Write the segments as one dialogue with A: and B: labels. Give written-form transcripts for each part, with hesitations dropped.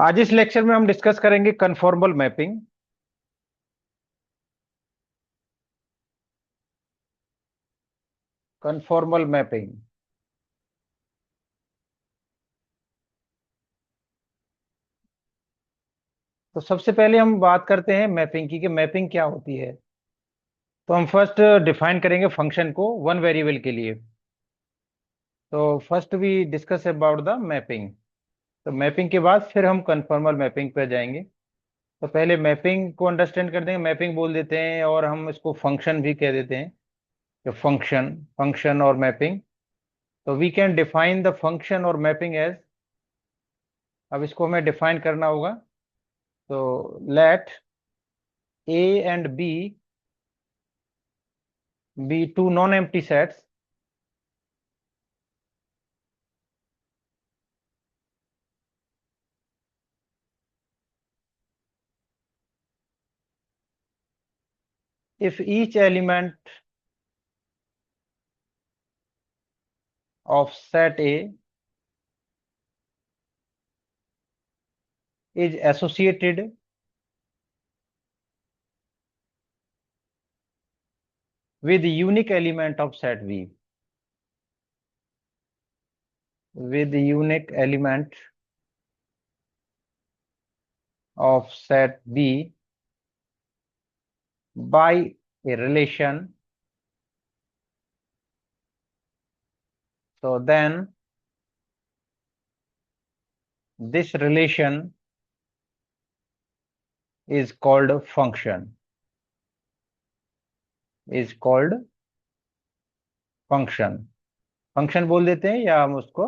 A: आज इस लेक्चर में हम डिस्कस करेंगे कन्फॉर्मल मैपिंग। कन्फॉर्मल मैपिंग तो सबसे पहले हम बात करते हैं मैपिंग की कि मैपिंग क्या होती है। तो हम फर्स्ट डिफाइन करेंगे फंक्शन को वन वेरिएबल के लिए। तो first we discuss about the mapping. तो मैपिंग के बाद फिर हम कन्फॉर्मल मैपिंग पे जाएंगे। तो पहले मैपिंग को अंडरस्टैंड कर देंगे, मैपिंग बोल देते हैं और हम इसको फंक्शन भी कह देते हैं कि फंक्शन फंक्शन और मैपिंग। तो we can define the function और मैपिंग एज। अब इसको हमें डिफाइन करना होगा। तो let A and B be two non-empty sets if each element of set A is associated with unique element of set B, with unique element of set B by a relation. So then this relation is called function, is called function. Function बोल देते हैं या हम उसको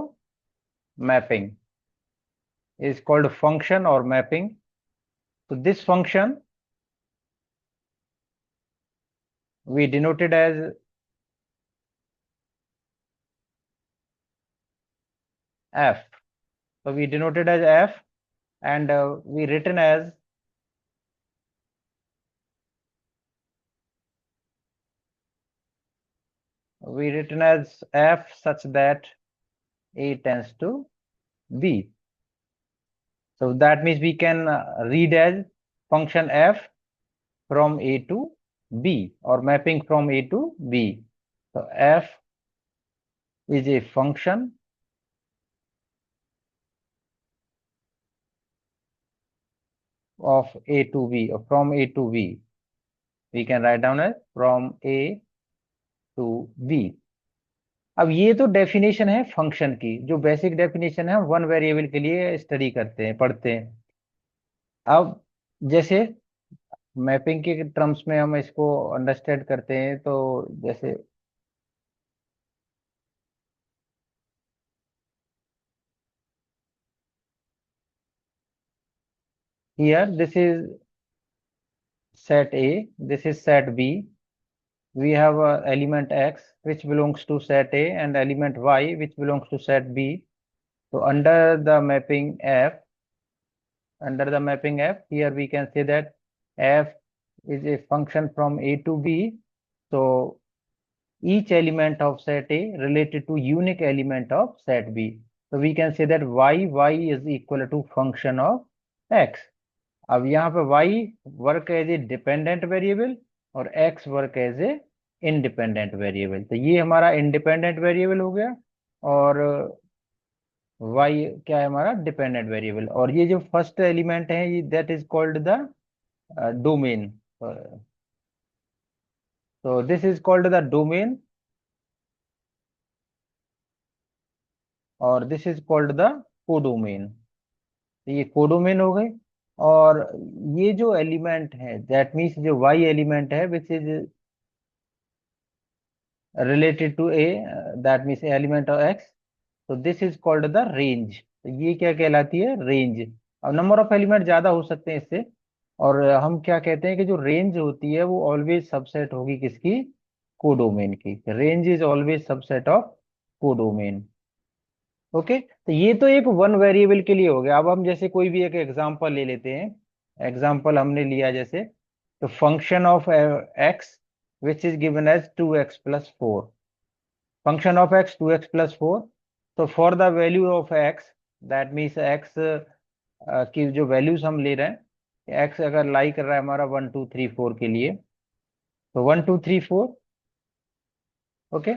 A: mapping, is called function or mapping. So this function we denoted as f. So we denoted as f and we written as f such that A tends to B. So that means we can read as function f from A to B or mapping from A to B. So f is a function of A to B or from A to B. We can write down as from A to B. अब ये तो definition है function की, जो basic definition है हम one variable के लिए स्टडी करते हैं, पढ़ते हैं। अब जैसे मैपिंग के टर्म्स में हम इसको अंडरस्टैंड करते हैं, तो जैसे here this is set A, this is set B. We have element x which belongs to set A and element y which belongs to set B. So under the mapping f, here we can say that f is a function from A to B. So each element of set A related to unique element of set B. So we can say that y is equal to function of x. अब यहाँ पे y work as a dependent variable और x work as a independent variable. तो ये हमारा independent variable हो गया और y क्या है हमारा डिपेंडेंट वेरिएबल। और ये जो फर्स्ट एलिमेंट है ये that is called the domain. तो this is called the domain और this is called the codomain. तो ये कोडोमेन हो गए। और ये जो एलिमेंट है दैट मीन्स जो y एलिमेंट है which is related to A, that means element of x. So this is called the range. तो ये क्या कहलाती है? रेंज। अब नंबर ऑफ एलिमेंट ज्यादा हो सकते हैं इससे। और हम क्या कहते हैं कि जो रेंज होती है वो ऑलवेज सबसेट होगी किसकी? कोडोमेन की। Range is always subset of codomain. Okay, तो ये तो एक वन वेरिएबल के लिए हो गया। अब हम जैसे कोई भी एक एग्जांपल ले लेते हैं। एग्जांपल हमने लिया जैसे, तो function of x which is given as 2x plus 4. Function of x 2x plus 4. So for the value of x, that means x की जो वैल्यूज हम ले रहे हैं, एक्स अगर लाई कर रहा है हमारा 1 2 3 4 के लिए, तो 1 2 3 4, okay.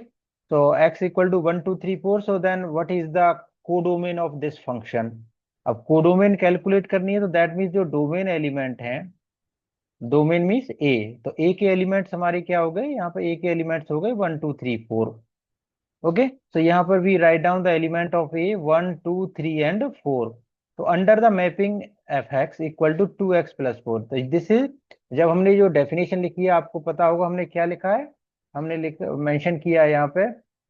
A: so x equal to 1 2 3 4, so then what is the codomain of this function? अब कोडोमेन कैलकुलेट करनी है, तो दैट मीन्स जो डोमेन एलिमेंट है, डोमेन मीन्स ए, तो ए के एलिमेंट्स हमारे क्या हो गए, यहाँ पे ए के एलिमेंट्स हो गए 1 2 3 4, ओके। तो यहाँ पर we write down the element of A 1 2 3 and 4। तो under the mapping f x equal to 2x + 4, तो दिस इज, जब हमने जो डेफिनेशन लिखी है आपको पता होगा हमने क्या लिखा है, हमने लिख मेंशन किया है यहाँ पे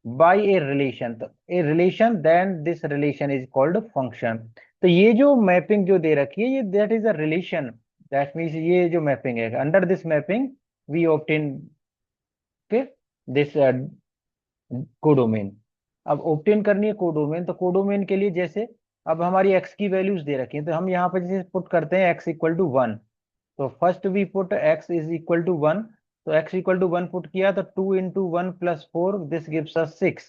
A: बाय ए रिलेशन, तो a relation then this relation is called function. तो ये जो मैपिंग जो दे रखी है ये that is a relation, that means ये जो मैपिंग है, under this mapping we obtain this codomain. अब ऑब्टेन करनी है कोडोमेन, तो कोडोमेन के लिए जैसे अब हमारी एक्स की वैल्यूज दे रखी हैं, तो हम यहाँ पर जैसे पुट करते हैं एक्स इक्वल टू 1, तो first we put x is equal to 1, तो एक्स इक्वल टू 1 पुट किया, तो 2 × 1 + 4 दिस गिव्स अस 6,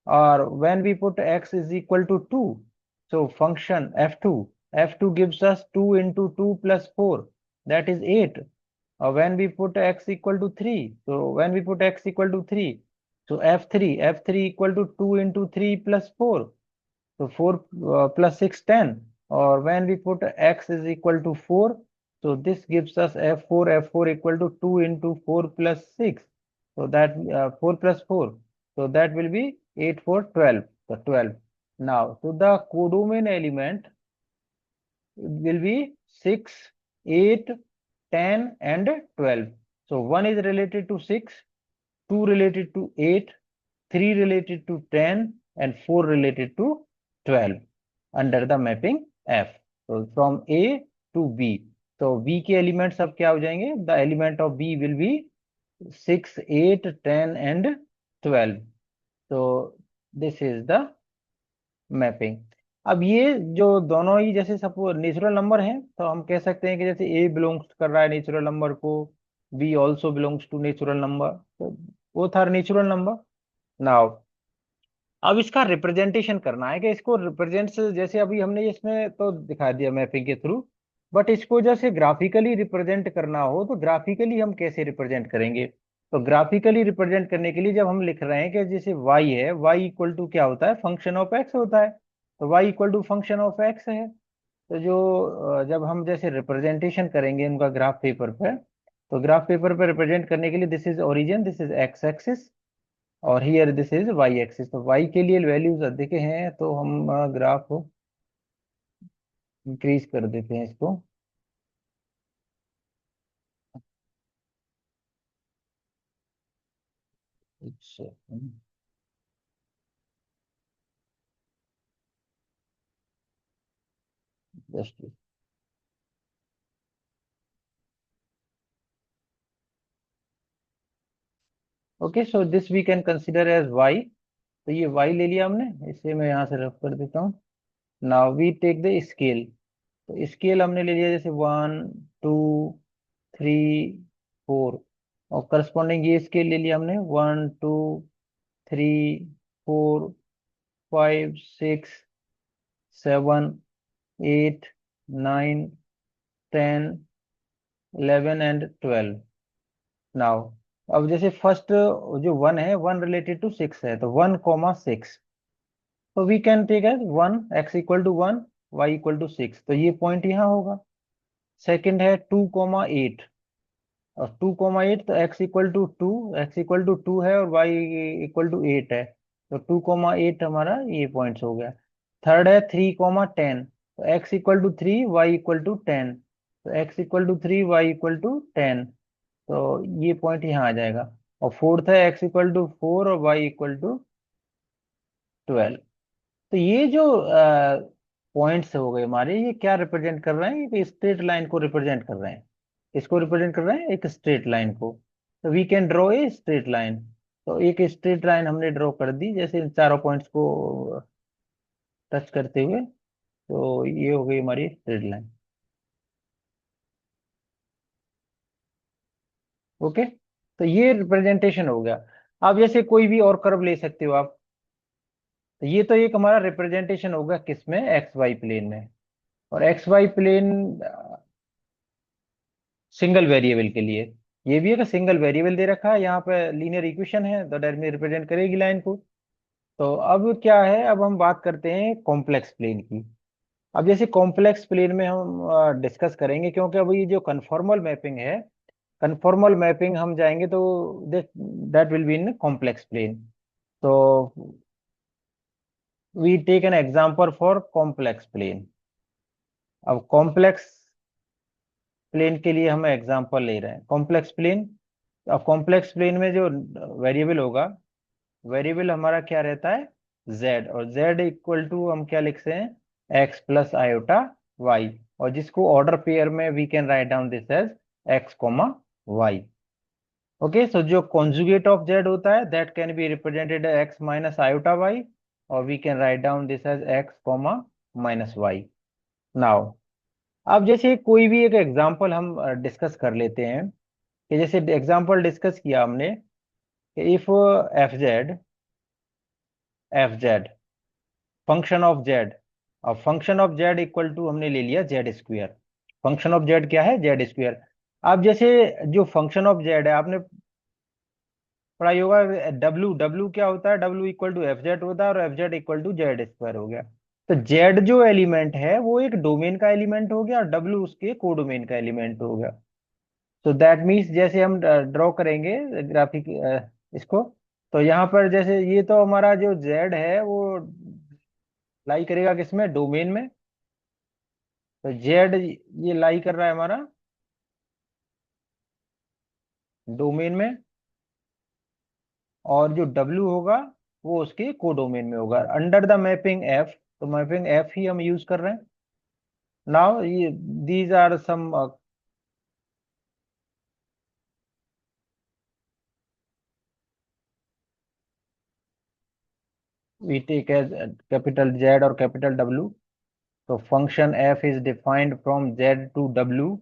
A: और when we put x is equal to 2, so function f2 gives us 2 × 2 + 4, that is 8, or when we put x equal to 3, so when we put x equal to 3, so f3 equal to 2 × 3 + 4, so 4 plus 6 10, or when we put x is equal to 4, so this gives us f4 equal to 2 × 4 + 6, so that 4 + 4, so that will be 8 4 12, so 12. Now so the codomain element will be 6 8 10 and 12. So 1 is related to 6, 2 related to 8, 3 related to 10 and 4 related to 12 under the mapping F. So from A to B. So B के elements अब क्या हो जाएंगे, the element of B will be 6 8 10 and 12. So this is the mapping. अब ये जो दोनों ही जैसे सपोज नेचुरल नंबर हैं, तो हम कह सकते हैं कि जैसे ए बिलोंग्स कर रहा है नेचुरल नंबर को, B also belongs to natural number, तो वो था नेचुरल नंबर। नाउ अब इसका रिप्रेजेंटेशन करना है कि इसको रिप्रेजेंट्स, जैसे अभी हमने इसमें तो दिखा दिया मैपिंग के थ्रू, बट इसको जैसे ग्राफिकली रिप्रेजेंट करना हो तो ग्राफिकली हम कैसे रिप्रेजेंट करेंगे? तो ग्राफिकली रिप्रेजेंट करने के लिए जब हम लिख रहे हैं कि जैसे y है, y इक्वल टू क्या होता है, फंक्शन ऑफ x होता है, तो y equal to function of x है। तो जो जब हम जैसे रिप्रेजेंटेशन करेंगे उनका ग्राफ पेपर पे, तो ग्राफ पेपर पे रिप्रेजेंट करने के लिए this is origin, this is x axis, और here this is y axis. तो वाई के लिए वैल्यूज देखे हैं, तो हम ग्राफ को इंक्रीज कर देते हैं इसको। Just okay, so this we can consider as y. तो ये वाई ले लिया हमने, इसे मैं यहाँ से रफ कर देता हूँ। Now we take the scale, तो स्केल हमने ले लिया जैसे 1 2 3 4, और करस्पॉन्डिंग ये स्केल ले लिया हमने 1 2 3 4 5 6 7 8 9 10 11 एंड 12। नाउ अब जैसे फर्स्ट जो 1 है, 1 रिलेटेड टू 6 है, तो 1 6, तो we can take as 1 x equal to 1 y equal to 6, तो ये पॉइंट यहाँ होगा। सेकंड है 2 8, और 2 8, तो x इक्वल टू 2 है और y इक्वल टू 8 है, तो 2 8 हमारा ये पॉइंट्स हो गया। थर्ड है 3 10, तो x equal to 3 y equal to 10, तो x equal to 3 y equal to 10, तो ये पॉइंट यहाँ आ जाएगा। और फोर्थ है x इक्वल टू 4 और y इक्वल टू 12। तो ये जो पॉइंट्स हो गए हमारे, ये क्या रिप्रेजेंट कर रहे हैं, एक स्ट्रेट लाइन को रिप्रेजेंट कर रहे हैं। इसको रिप्रेजेंट कर रहे हैं, एक स्ट्रेट लाइन को। तो we can draw a straight line. तो एक स्ट्रेट लाइन हमने ड्रॉ कर दी, जैसे इन चारों पॉइंट्स को टच करते हुए, तो ये हो गई हमारी स्ट्रेट लाइन। ओके, तो ये रिप्रेजेंटेशन हो गया। अब जैसे कोई भी और कर्व ले सकते हो आप, तो ये तो एक हमारा रिप्रेजेंटेशन होगा किसमें, एक्स वाई प्लेन में। और x y plane single variable के लिए, ये भी है कि सिंगल वेरिएबल दे रखा है, यहाँ पे लीनियर इक्वेशन है तो डेट में रिप्रेजेंट करेगी लाइन को। तो अब क्या है, अब हम बात करते हैं कॉम्प्लेक्स प्लेन की। अब जैसे कॉम्प्लेक्स प्लेन में हम डिस्कस करेंगे, क्योंकि अब ये जो कन्फॉर्मल मैपिंग है, कन्फॉर्मल मैपिंग हम जाएंगे तो that will be in complex plane. तो we take an example for complex plane. अब कॉम्प्लेक्स प्लेन के लिए हम एग्जांपल ले रहे हैं कॉम्प्लेक्स प्लेन। अब कॉम्प्लेक्स प्लेन में जो वेरिएबल होगा, वेरिएबल हमारा क्या रहता है, z, और z इक्वल टू हम क्या लिखते हैं, x प्लस आयोटा y, और जिसको ऑर्डर पेयर में we can write down this as x comma y। Okay, so जो कॉन्जुगेट ऑफ z होता है that can be represented x minus iota y, और we can write down this as x comma minus y. Now अब जैसे कोई भी एक example हम डिस्कस कर लेते हैं, कि जैसे एग्जांपल डिस्कस किया हमने कि if f z function of z, और function of z equal to हमने ले लिया z square. Function of z क्या है, जेड स्क्वायर। अब जैसे जो फंक्शन ऑफ जेड है, आपने पढ़ाई होगा, डब्ल्यू डब्ल्यू क्या होता है, डब्ल्यू इक्वल टू एफ जेड होता है, और f z equal to z square हो गया। तो जेड जो एलिमेंट है वो एक डोमेन का एलिमेंट हो गया, और डब्ल्यू उसके कोडोमेन का एलिमेंट हो गया। तो दैट मीन्स जैसे हम ड्रॉ करेंगे ग्राफिक इसको, तो यहाँ पर जैसे ये तो हमारा जो जेड है वो लाई करेगा किसमें, डोमेन में। तो जेड ये लाई कर रहा है हमारा डोमेन में, और जो डब्ल्यू होगा वो उसके कोडोमेन में होगा अंडर द मैपिंग एफ। तो मैपिंग एफ ही हम यूज कर रहे हैं। नाउ ये these are some, we take as capital Z और कैपिटल डब्ल्यू। तो function F is defined from Z to W,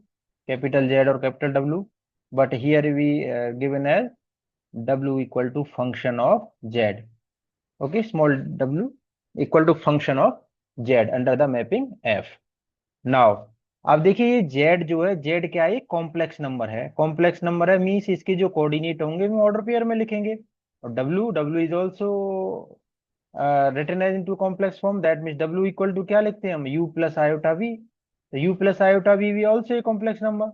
A: capital Z और capital W, but here we given as W equal to function of Z. Okay, small W equal to function of Z under the mapping F. Now अब देखिए ये Z जो है, Z क्या है, ये complex number है, कॉम्प्लेक्स नंबर है मीन्स इसके जो कोऑर्डिनेट होंगे वो ऑर्डर पेयर में लिखेंगे। और W W is also written as into complex form, that means W equal to क्या लिखते हैं हम, यू प्लस आयोटा वी। तो यू प्लस आयोटा वी भी ऑल्सो ए कॉम्प्लेक्स नंबर।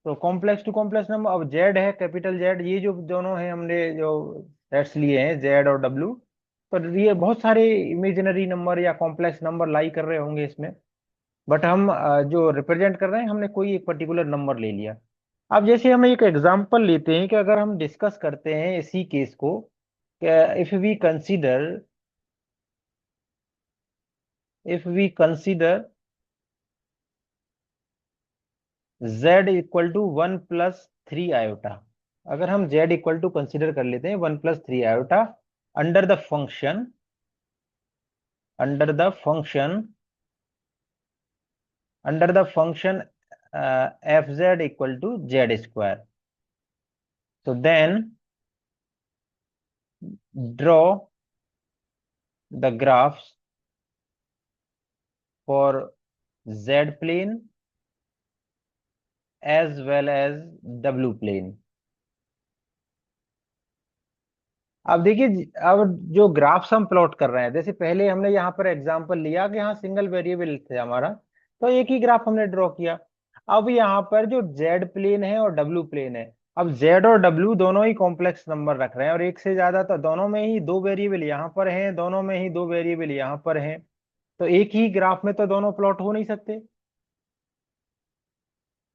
A: तो कॉम्प्लेक्स टू कॉम्प्लेक्स नंबर, अब जेड है capital Z, ये जो दोनों हैं हमने जो सेट्स लिए हैं जेड और डब्ल्यू, तो ये बहुत सारे इमेजिनरी नंबर या कॉम्प्लेक्स नंबर लाई कर रहे होंगे इसमें, बट हम जो रिप्रेजेंट कर रहे हैं हमने कोई एक पर्टिकुलर नंबर ले लिया। अब जैसे हम एक एग्जांपल लेते हैं कि अगर हम डिस्कस करते हैं इसी केस को, if we consider z equal to 1 + 3 iota. अगर हम z इक्वल टू कंसिडर कर लेते हैं 1 + 3 iota under the function, under the function under the function f z equal to z square. तो then draw the graphs for z plane as well as w plane. अब देखिए अब जो graphs हम plot कर रहे हैं, जैसे पहले हमने यहाँ पर एग्जांपल लिया कि यहाँ सिंगल वेरिएबल थे हमारा, तो एक ही ग्राफ हमने ड्रॉ किया। अब यहाँ पर जो जेड प्लेन है और डब्ल्यू प्लेन है, अब जेड और डब्ल्यू दोनों ही कॉम्प्लेक्स नंबर रख रहे हैं, और एक से ज्यादा, तो दोनों में ही दो वेरिएबल यहाँ पर हैं, दोनों में ही दो वेरिएबल यहाँ पर हैं, तो एक ही ग्राफ में तो दोनों प्लॉट हो नहीं सकते।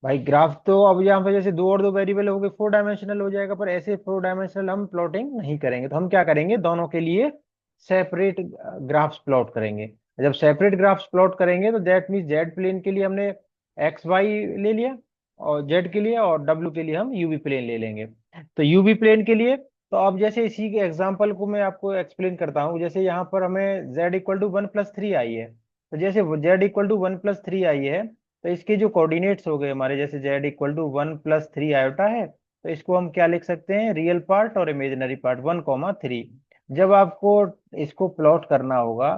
A: भाई ग्राफ तो अब यहाँ पे जैसे दो और दो वेरिएबल हो गए 4 डायमेंशनल हो जाएगा, पर ऐसे 4 डायमेंशनल हम प्लॉटिंग नहीं करेंगे, तो हम क्या करेंगे, दोनों के लिए सेपरेट ग्राफ्स प्लॉट करेंगे। जब सेपरेट ग्राफ्स प्लॉट करेंगे तो दैट मीन्स जेड प्लेन के लिए हमने एक्स वाई ले लिया, और जेड के लिए, और डब्ल्यू के लिए हम यूवी प्लेन ले लेंगे। तो यूवी प्लेन के लिए, तो अब जैसे इसी के एग्जाम्पल को मैं आपको एक्सप्लेन करता हूँ, जैसे यहाँ पर हमें जेड इक्वल टू 1 + 3 आई है, तो जैसे जेड इक्वल टू 1 + 3 आई है, तो इसके जो कोऑर्डिनेट्स हो गए हमारे, जैसे z इक्वल टू 1 + 3 आयोटा है, तो इसको हम क्या लिख सकते हैं, रियल पार्ट और इमेजिनरी पार्ट 1, 3। जब आपको इसको प्लॉट करना होगा,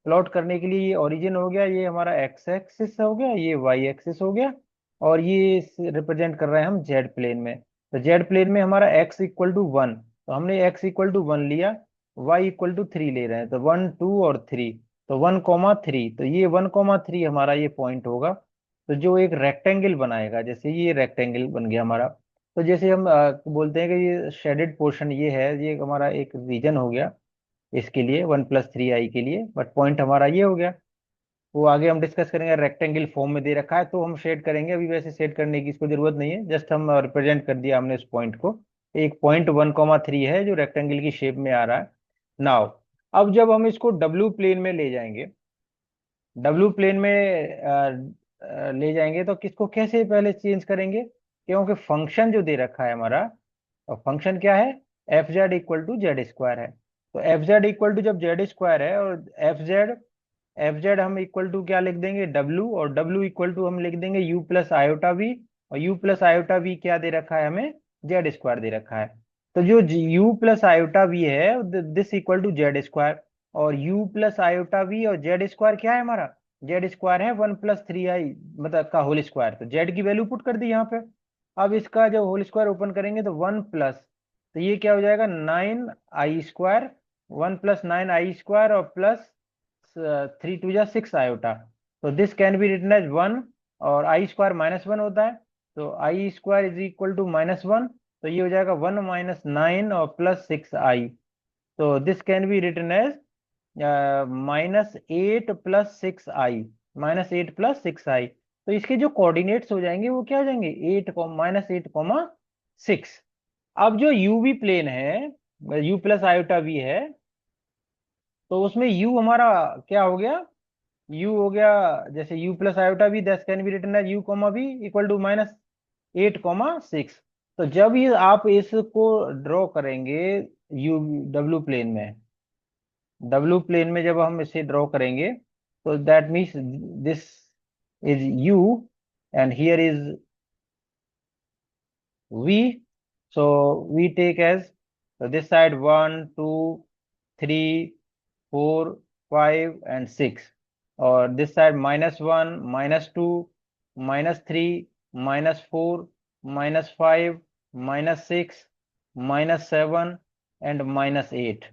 A: प्लॉट करने के लिए ये ओरिजिन हो गया, ये हमारा एक्स एक्सिस हो गया, ये वाई एक्सिस हो गया, और ये रिप्रेजेंट कर रहे हैं हम जेड प्लेन में। तो जेड प्लेन में हमारा एक्स इक्वल टू वन, तो हमने एक्स इक्वल टू वन लिया, वाई इक्वल टू थ्री ले रहे हैं, तो वन टू और थ्री, तो वन कोमा थ्री, तो ये वन कोमा थ्री हमारा ये पॉइंट होगा। तो जो एक रेक्टेंगल बनाएगा, जैसे ये रेक्टेंगल बन गया हमारा, तो जैसे हम बोलते हैं कि ये शेडेड पोर्शन ये है, ये हमारा एक रीजन हो गया इसके लिए, वन प्लस थ्री आई के लिए, बट पॉइंट हमारा ये हो गया। वो आगे हम डिस्कस करेंगे, रेक्टेंगल फॉर्म में दे रखा है तो हम शेड करेंगे, अभी वैसे शेड करने की इसको जरूरत नहीं है, जस्ट हम रिप्रेजेंट कर दिया हमने उस पॉइंट को। एक पॉइंट वन कॉमा थ्री है जो रेक्टेंगल की शेप में आ रहा है। नाउ अब जब हम इसको डब्ल्यू प्लेन में ले जाएंगे, डब्ल्यू प्लेन में ले जाएंगे तो किसको कैसे पहले चेंज करेंगे, क्योंकि फंक्शन जो दे रखा है हमारा, और फंक्शन क्या है, f z equal to z square है। तो एफ जेड इक्वल टू जब जेड स्क्वायर है, और एफ जेड हम इक्वल टू क्या लिख देंगे, डब्ल्यू, और डब्ल्यू इक्वल टू हम लिख देंगे यू प्लस आयोटा वी, और यू प्लस आयोटा वी क्या दे रखा है हमें, जेड स्क्वायर दे रखा है। तो जो यू प्लस आयोटा वी है, this equal to z square, और u प्लस आयोटा वी और जेड स्क्वायर क्या है हमारा, जेड स्क्वायर है वन प्लस थ्री आई, मतलब का होल स्क्वायर, तो जेड की वैल्यू पुट कर दी यहाँ पे। अब इसका जब होल स्क्वायर ओपन करेंगे तो वन प्लस, तो ये क्या हो जाएगा, nine i square, one plus nine i square, और प्लस थ्री टू जा सिक्स आयोटा, तो this can be written as one, और आई स्क्वायर माइनस वन होता है, तो i square is equal to minus one, तो ये हो जाएगा वन माइनस नाइन और प्लस सिक्स आई, तो this can be written as minus eight plus six i, minus eight plus six i. तो इसके जो कोऑर्डिनेट्स हो जाएंगे वो क्या हो जाएंगे, eight minus eight comma six. अब जो यूवी प्लेन है, यू प्लस आयोटा वी है, तो उसमें यू हमारा क्या हो गया, यू हो गया, जैसे u plus iota v, that can be written as u comma v equal to minus eight comma six. तो जब ये आप इसको ड्रॉ करेंगे यू डब्ल्यू प्लेन में, डब्ल्यू प्लेन में जब हम इसे ड्रॉ करेंगे, तो that means this is u and here is v, so we take as, this side one two three four five and six, और this side minus one minus two minus three minus four minus five minus six minus seven and minus eight,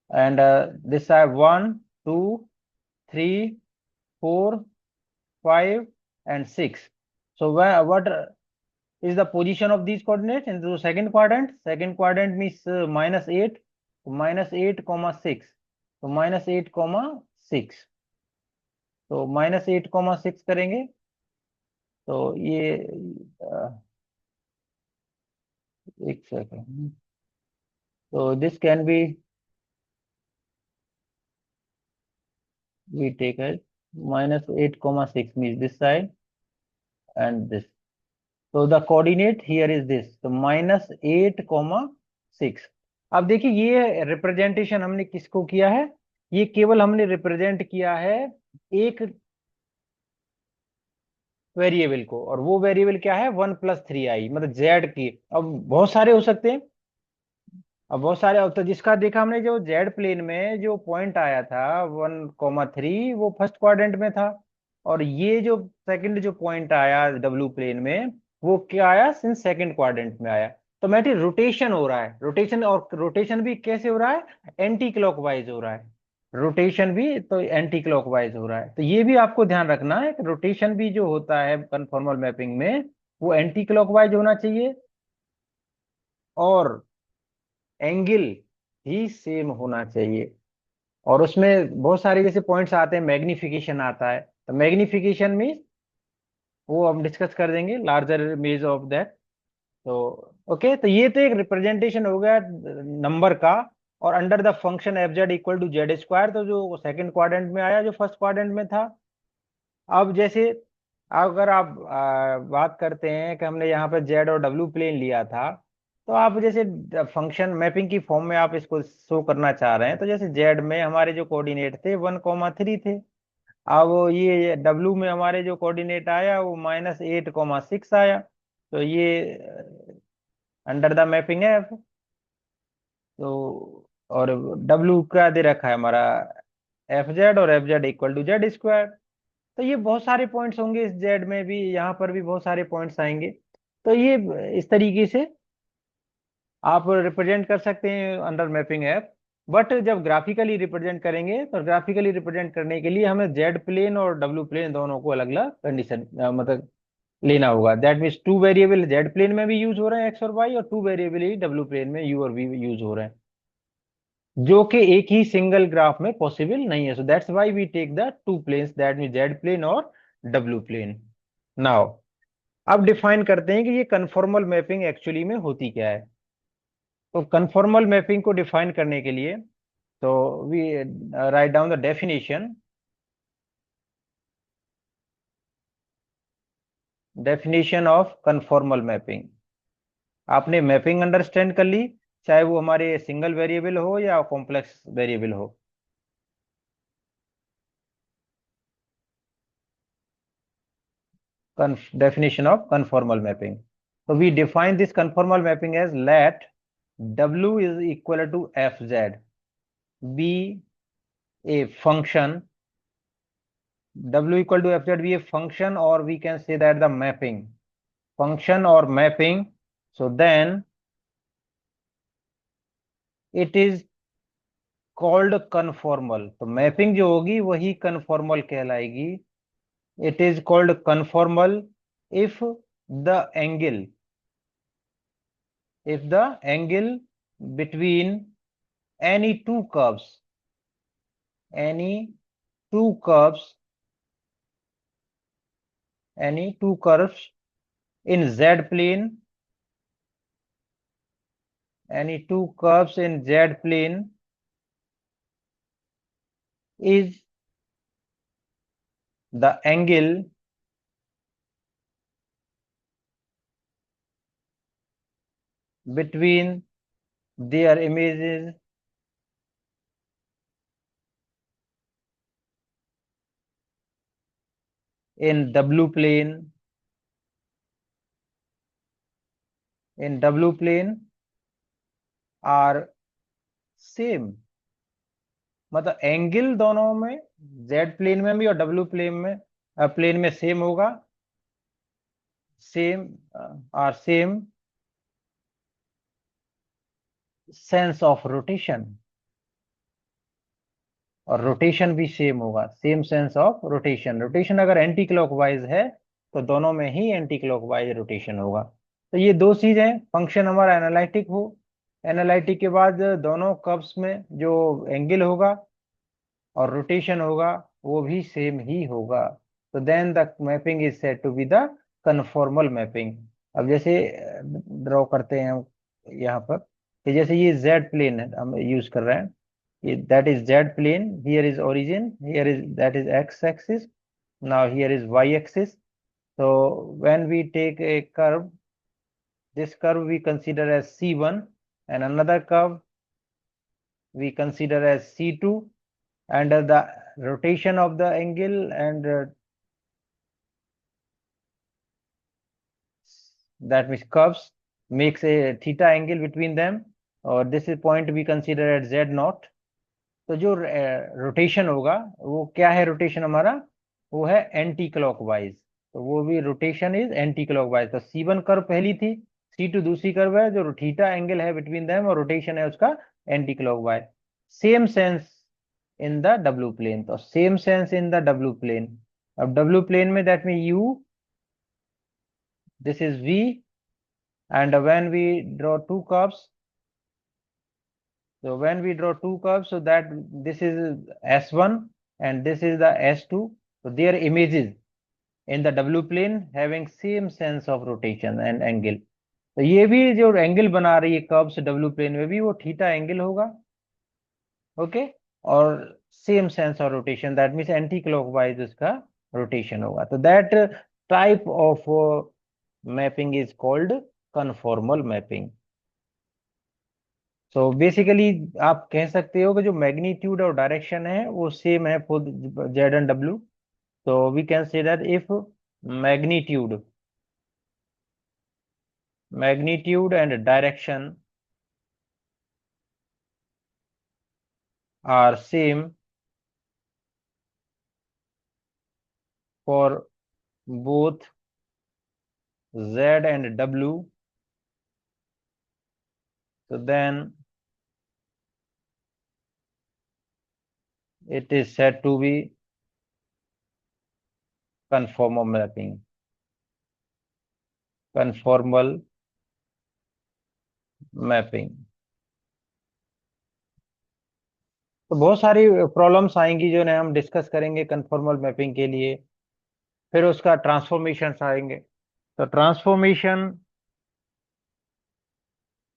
A: and this side one two three four five and six. So where what is the position of these coordinates in the second quadrant, second quadrant means minus 8, minus 8 comma 6, तो minus 8 comma 6, तो minus 8 comma 6 करेंगे, तो ये एक second, तो this can B, we take as minus 8 comma 6 means this side and this. तो the coordinate here is this, तो minus eight comma six. अब देखिए ये रिप्रेजेंटेशन हमने किसको किया है, ये केवल हमने रिप्रेजेंट किया है एक वेरिएबल को, और वो वेरिएबल क्या है, वन प्लस थ्री आई, मतलब जेड की। अब बहुत सारे हो सकते हैं, अब बहुत सारे, अब तो जिसका देखा हमने, जो जेड प्लेन में जो पॉइंट आया था वन कॉमा थ्री, वो फर्स्ट क्वाड्रेंट में था, और ये जो सेकंड जो पॉइंट आया डब्ल्यू प्लेन में, वो क्या आया, सिंस सेकंड क्वाड्रेंट में आया। तो मैंने रोटेशन हो रहा है, रोटेशन, और रोटेशन भी कैसे हो रहा है, एंटी क्लॉकवाइज हो रहा है, रोटेशन भी तो एंटी क्लॉकवाइज हो रहा है। तो ये भी आपको ध्यान रखना है कि रोटेशन भी जो होता है कन्फॉर्मल मैपिंग में, वो एंटी क्लॉकवाइज होना चाहिए, और एंगल ही सेम होना चाहिए। और उसमें बहुत सारे जैसे पॉइंट्स आते हैं, मैग्निफिकेशन आता है, तो मैग्निफिकेशन में वो हम डिस्कस कर देंगे, लार्जर इमेज ऑफ दैट। तो ओके, तो ये तो एक रिप्रेजेंटेशन हो गया नंबर का, और under the function f z equal to z square, तो जो सेकंड क्वाड्रेंट में आया, जो फर्स्ट क्वाड्रेंट में था। अब जैसे अगर आप बात करते हैं कि हमने यहाँ पे जेड और डब्ल्यू प्लेन लिया था, तो आप जैसे फंक्शन मैपिंग की फॉर्म में आप इसको शो करना चाह रहे हैं, तो जैसे जेड में हमारे जो कोऑर्डिनेट थे वन कॉमा थ्री थे, अब ये डब्ल्यू में हमारे जो कोऑर्डिनेट आया वो माइनस एट कॉमा सिक्स आया, तो ये अंडर द मैपिंग है। तो और डब्ल्यू क्या दे रखा है हमारा, एफ जेड और f z equal to z square. तो ये बहुत सारे पॉइंट्स होंगे, इस जेड में भी, यहाँ पर भी बहुत सारे पॉइंट्स आएंगे। तो ये इस तरीके से आप रिप्रेजेंट कर सकते हैं अंडर मैपिंग ऐप। बट जब ग्राफिकली रिप्रेजेंट करेंगे तो ग्राफिकली रिप्रेजेंट करने के लिए हमें जेड प्लेन और डब्ल्यू प्लेन दोनों को अलग अलग कंडीशन मतलब लेना होगा। That means two variable z plane में भी यूज हो रहे हैं एक्स और वाई, और टू वेरिएबल ही डब्ल्यू प्लेन में यू और वी यूज हो रहे हैं, जो कि एक ही सिंगल ग्राफ में पॉसिबल नहीं है। So that's why we take the two planes, that mean z plane और डब्ल्यू प्लेन। नाउ अब डिफाइन करते हैं कि ये कन्फॉर्मल मैपिंग एक्चुअली में होती क्या है। तो कन्फॉर्मल मैपिंग को डिफाइन करने के लिए, तो we write down the definition. Definition of conformal mapping. आपने मैपिंग अंडरस्टैंड कर ली, चाहे वो हमारे सिंगल वेरिएबल हो या कॉम्प्लेक्स वेरिएबल हो। Definition of conformal mapping. So we define this conformal mapping as let W is equal to Fz be a function, W equal to Fz be a function, or we can say that the mapping function or mapping. So then it is called conformal. तो mapping जो होगी वही conformal कहलाएगी। It is called conformal if the angle, if the angle between any two curves, any two curves, any two curves in z plane, any two curves in z plane is the angle between their images in w plane, in w plane are same। मतलब angle दोनों में, z plane में भी और डब्ल्यू plane में same होगा, same are same sense of rotation, और रोटेशन भी सेम होगा, same sense of rotation. Rotation अगर एंटी क्लॉकवाइज है तो दोनों में ही एंटी क्लॉकवाइज रोटेशन होगा। तो ये दो चीजें, फंक्शन हमारा एनालिटिक हो, एनालिटिक के बाद दोनों कर्व्स में जो एंगल होगा और रोटेशन होगा वो भी सेम ही होगा। तो then the mapping is said to be the conformal mapping. अब जैसे ड्रॉ करते हैं हम यहाँ पर, कि जैसे ये जेड प्लेन है हम यूज कर रहे हैं, that is z plane, here is origin, here is, that is x axis, now here is y axis. So when we take a curve, this curve we consider as c1, and another curve we consider as c2, and the rotation of the angle and that means curves makes a theta angle between them, or this is point we consider at z naught। तो जो rotation होगा वो क्या है, rotation हमारा वो है anti clockwise. तो वो भी रोटेशन इज एंटी क्लॉकवाइज। तो C1 कर्व पहली थी, C2 दूसरी कर्व है, जो थीटा एंगल है बिटवीन देम और रोटेशन है उसका anticlockwise. Same sense in the डब्ल्यू प्लेन, तो सेम सेंस इन द डब्ल्यू प्लेन। अब डब्ल्यू प्लेन में that mean u, this is V, and when we draw two curves, so when we draw two curves, so that this is S1 and this is the S2, so their images in the W plane having same sense of rotation and angle। तो ये भी जो angle बना रही है curves W plane में भी वो थीटा एंगल होगा, ओके। और same sense of rotation, that means anti clockwise उसका रोटेशन होगा। तो that type of mapping is called conformal mapping. So basically आप कह सकते हो कि जो मैग्नीट्यूड और डायरेक्शन है वो सेम है फॉर जेड एंड डब्ल्यू। तो we can say that if magnitude magnitude and direction are same, for both Z and W, so then it is said to be conformal mapping. Conformal mapping. तो बहुत सारी problems आएंगी जो ने हम discuss करेंगे कन्फॉर्मल मैपिंग के लिए। फिर उसका ट्रांसफॉर्मेशन आएंगे। तो ट्रांसफॉर्मेशन,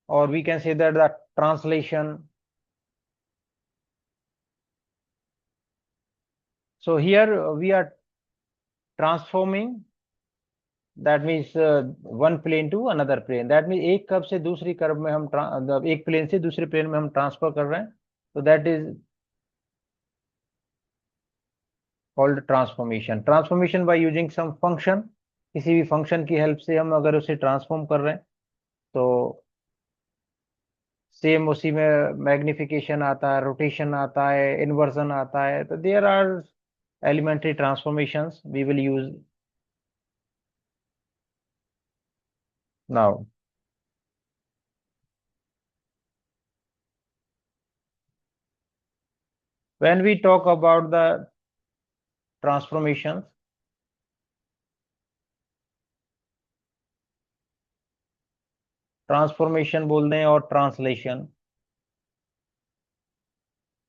A: और we can say that the translation. So here we are transforming, that means one plane to another plane. That means एक कर्व से दूसरी कर्व में हम एक प्लेन से दूसरे प्लेन में हम ट्रांसफर कर रहे हैं, तो that is called transformation. Transformation by using some function, किसी भी फंक्शन की हेल्प से हम अगर उसे ट्रांसफॉर्म कर रहे हैं तो सेम उसी में मैग्निफिकेशन आता है, रोटेशन आता है, इन्वर्जन आता है। तो there are elementary transformations we will use now. When we talk about the transformations, transformation बोल दें और ट्रांसलेशन,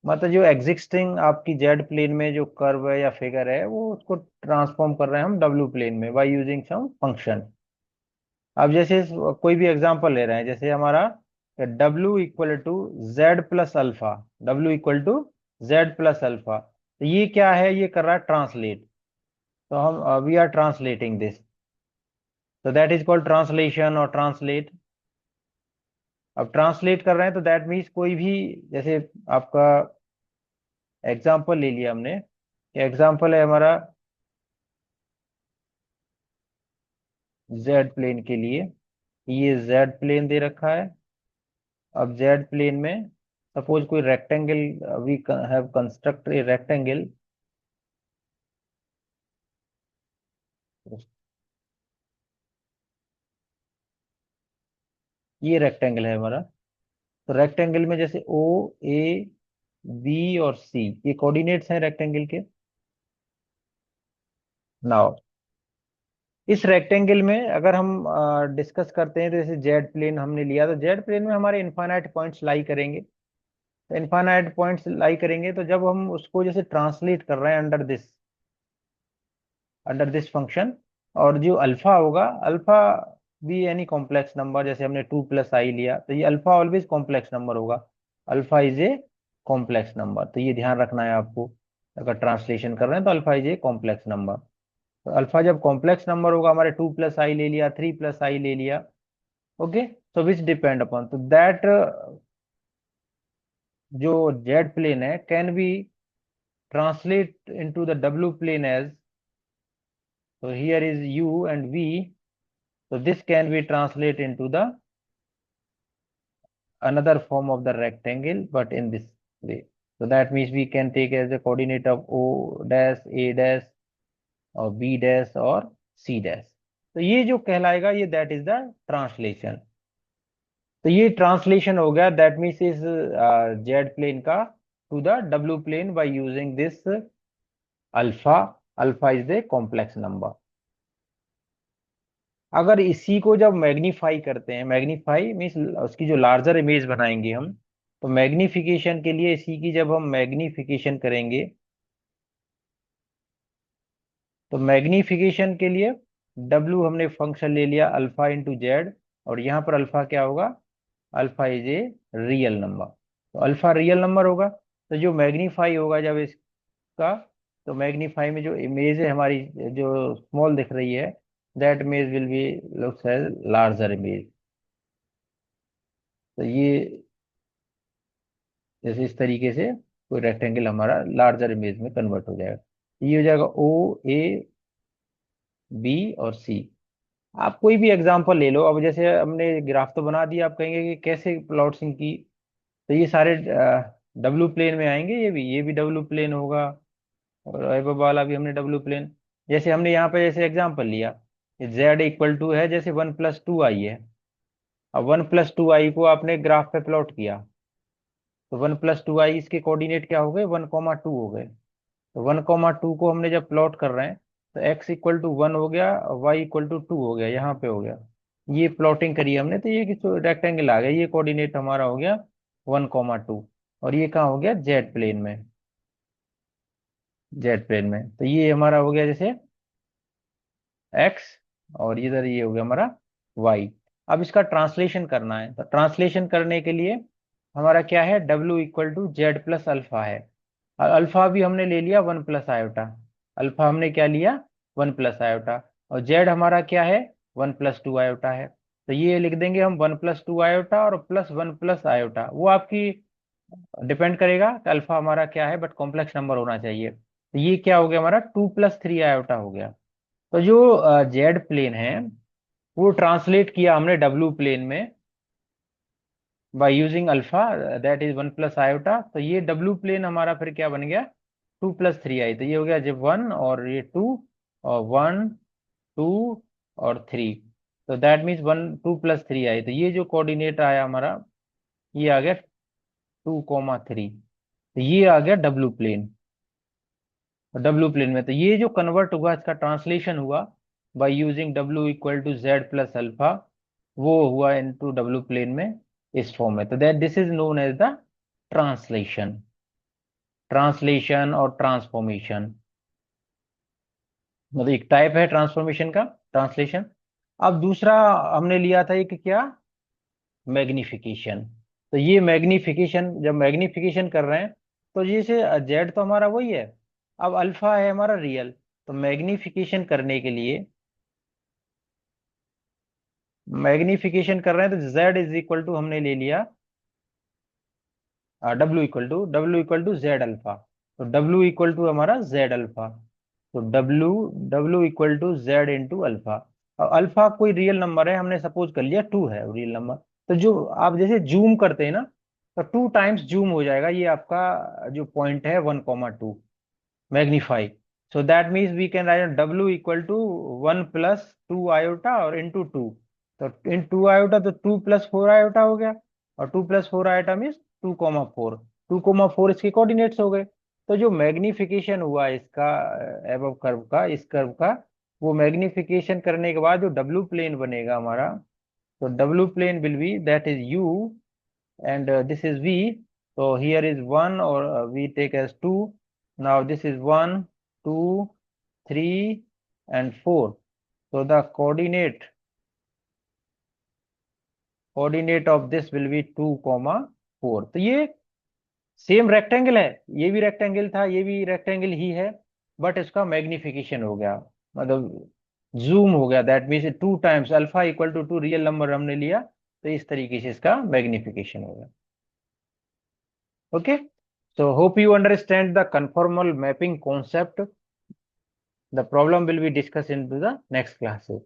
A: मतलब जो एग्जिस्टिंग आपकी जेड प्लेन में जो कर्व है या फिगर है वो उसको ट्रांसफॉर्म कर रहे हैं हम डब्ल्यू प्लेन में बाय यूजिंग सम फंक्शन। अब जैसे कोई भी एग्जांपल ले रहे हैं, जैसे हमारा W equal to z plus alpha, W equal to z plus alpha, तो ये क्या है, ये कर रहा है ट्रांसलेट। तो हम वी आर ट्रांसलेटिंग दिस, तो दैट इज कॉल्ड ट्रांसलेशन और ट्रांसलेट। अब ट्रांसलेट कर रहे हैं तो दैट मीन्स कोई भी, जैसे आपका एग्जांपल ले लिया हमने, एग्जांपल है हमारा जेड प्लेन के लिए, ये जेड प्लेन दे रखा है। अब जेड प्लेन में सपोज कोई rectangle, we have construct a rectangle, ये रेक्टेंगल है हमारा। तो रेक्टेंगल में जैसे ओ, ए, बी और सी, ये कोऑर्डिनेट्स हैं रेक्टेंगल के। नाउ इस रेक्टेंगल में अगर हम डिस्कस करते हैं, तो जैसे जेड प्लेन हमने लिया, तो जेड प्लेन में हमारे इनफाइनाइट पॉइंट्स लाई करेंगे। तो इनफाइनाइट पॉइंट्स लाई करेंगे, तो जब हम उसको जैसे ट्रांसलेट कर रहे हैं अंडर दिस फंक्शन, और जो अल्फा होगा, अल्फा भी एनी कॉम्प्लेक्स नंबर, जैसे हमने 2 + i लिया, तो ये अल्फा ऑलवेज कॉम्प्लेक्स नंबर होगा। Alpha is a complex number, तो ये ध्यान रखना है आपको। अगर ट्रांसलेशन कर रहे हैं तो alpha is a complex number. तो अल्फा जब कॉम्प्लेक्स नंबर होगा, हमारे 2 + i ले लिया, 3 + i ले लिया, ओके। तो विच डिपेंड अपॉन, तो दैट जो जेड प्लेन है can be translate into the डब्ल्यू plane as, so here is u and v, so this can be translated into the another form of the rectangle, but in this way. So that means we can take as a coordinate of o dash, a dash और b dash और c dash। तो ये जो कहलाएगा, ये that is the translation. तो ये translation हो गया, दैट मीन्स इस जेड प्लेन का टू द डब्ल्यू plane by using this alpha. Alpha is the complex number. अगर इसी को जब मैग्नीफाई करते हैं, मैग्नीफाई मीन्स उसकी जो लार्जर इमेज बनाएंगे हम, तो मैग्निफिकेशन के लिए इसी की जब हम मैग्निफिकेशन करेंगे, तो मैग्निफिकेशन के लिए W हमने फंक्शन ले लिया अल्फा इंटू जेड, और यहाँ पर अल्फा क्या होगा, alpha is a real number. तो अल्फा रियल नंबर होगा, तो जो मैग्नीफाई होगा जब इसका, तो मैग्नीफाई में जो इमेज है हमारी, जो स्मॉल दिख रही है, that image will be looks as larger image. तो ये जैसे इस तरीके से कोई रेक्टेंगल हमारा लार्जर इमेज में कन्वर्ट हो जाएगा। ये हो जाएगा ओ, ए, बी और सी। आप कोई भी एग्जांपल ले लो। अब जैसे हमने ग्राफ तो बना दिया, आप कहेंगे कि कैसे प्लॉटिंग की, तो ये सारे डब्ल्यू प्लेन में आएंगे, ये भी डब्ल्यू प्लेन होगा, और वाला भी हमने डब्ल्यू प्लेन। जैसे हमने यहाँ पे जैसे एग्जांपल लिया, z इक्वल टू है जैसे 1 + 2i है। अब 1 + 2i को आपने ग्राफ पे प्लॉट किया, तो 1 + 2i इसके कोऑर्डिनेट क्या हो गए, 1, 2 हो गए। तो 1, 2 को हमने जब प्लॉट कर रहे हैं, तो x इक्वल टू 1 हो गया, y इक्वल टू 2 हो गया, यहाँ पे हो गया। ये प्लॉटिंग करी हमने, तो ये रेक्टेंगल आ गया, ये कोऑर्डिनेट हमारा हो गया 1, 2। और ये कहाँ हो गया, जेड प्लेन में। जेड प्लेन में, तो ये हमारा हो गया जैसे x, और इधर ये हो गया हमारा y। अब इसका ट्रांसलेशन करना है, तो ट्रांसलेशन करने के लिए हमारा क्या है, w equal to z plus alpha है। और अल्फा भी हमने ले लिया 1 + आयोटा। अल्फा हमने क्या लिया, 1 + आयोटा। और जेड हमारा क्या है, 1 + 2 आयोटा है। तो ये लिख देंगे हम 1 + 2 आयोटा और +1 + आयोटा, वो आपकी डिपेंड करेगा कि अल्फा हमारा क्या है, बट कॉम्प्लेक्स नंबर होना चाहिए। तो ये क्या हो गया हमारा, 2 + 3 आयोटा हो गया। तो जो जेड प्लेन है, वो ट्रांसलेट किया हमने डब्ल्यू प्लेन में by using alpha, that is 1 + iota. तो ये डब्ल्यू प्लेन हमारा फिर क्या बन गया, 2 + 3i। तो ये हो गया जब 1 और ये 2, और 1, 2 और 3। तो दैट मीन्स 2 + 3i। तो ये जो कोऑर्डिनेट आया हमारा, ये आ गया 2, 3। तो ये आ गया डब्ल्यू प्लेन। डब्ल्यू प्लेन में, तो ये जो कन्वर्ट हुआ, इसका ट्रांसलेशन हुआ by using w equal to z plus alpha, वो हुआ इनटू डब्ल्यू प्लेन में इस फॉर्म में। तो that this is known as the translation. Translation और ट्रांसफॉर्मेशन, मतलब एक टाइप है ट्रांसफॉर्मेशन का, ट्रांसलेशन। अब दूसरा हमने लिया था एक क्या, मैग्निफिकेशन। तो ये मैग्निफिकेशन, जब मैग्निफिकेशन कर रहे हैं, तो जैसे जेड तो हमारा वही है, अब अल्फा है हमारा रियल। तो मैग्निफिकेशन करने के लिए, मैग्निफिकेशन कर रहे हैं, तो z इज इक्वल टू हमने ले लिया w equal to z alpha. तो w इक्वल टू हमारा जेड अल्फा। तो w equal to z into alpha. और अल्फा कोई रियल नंबर है, हमने सपोज कर लिया 2 है रियल नंबर। तो जो आप जैसे जूम करते हैं ना, तो 2 टाइम्स जूम हो जाएगा ये आपका जो पॉइंट है 1, 2 magnify. So that means we can write w equal to 1 + 2 iota और इंटू 2। तो इन 2 आयोटा, तो 2 + 4 आयोटा हो गया। और 2 + 4 आयोटा मीन्स 2, 4। 2, 4 इसके कोऑर्डिनेट्स हो गए। तो जो मैग्निफिकेशन हुआ इसका, एबव कर्व का, इस कर्व का, वो मैग्निफिकेशन करने के बाद जो डब्ल्यू प्लेन बनेगा हमारा, तो डब्ल्यू plane will be that is u, and this is v. So here is 1, or we take as 2. Now this is 1, 2, 3 and 4. So the coordinate of this will be 2, 4। तो ये सेम रेक्टेंगल है, ये भी rectangle था, ये भी rectangle ही है, but इसका मैग्निफिकेशन हो गया, मतलब जूम हो गया। That means 2 times alpha equal to 2 real number हमने लिया, तो इस तरीके से इसका मैग्निफिकेशन हो गया। Okay, so hope you understand the conformal mapping concept. The problem will be discussed into the next classes.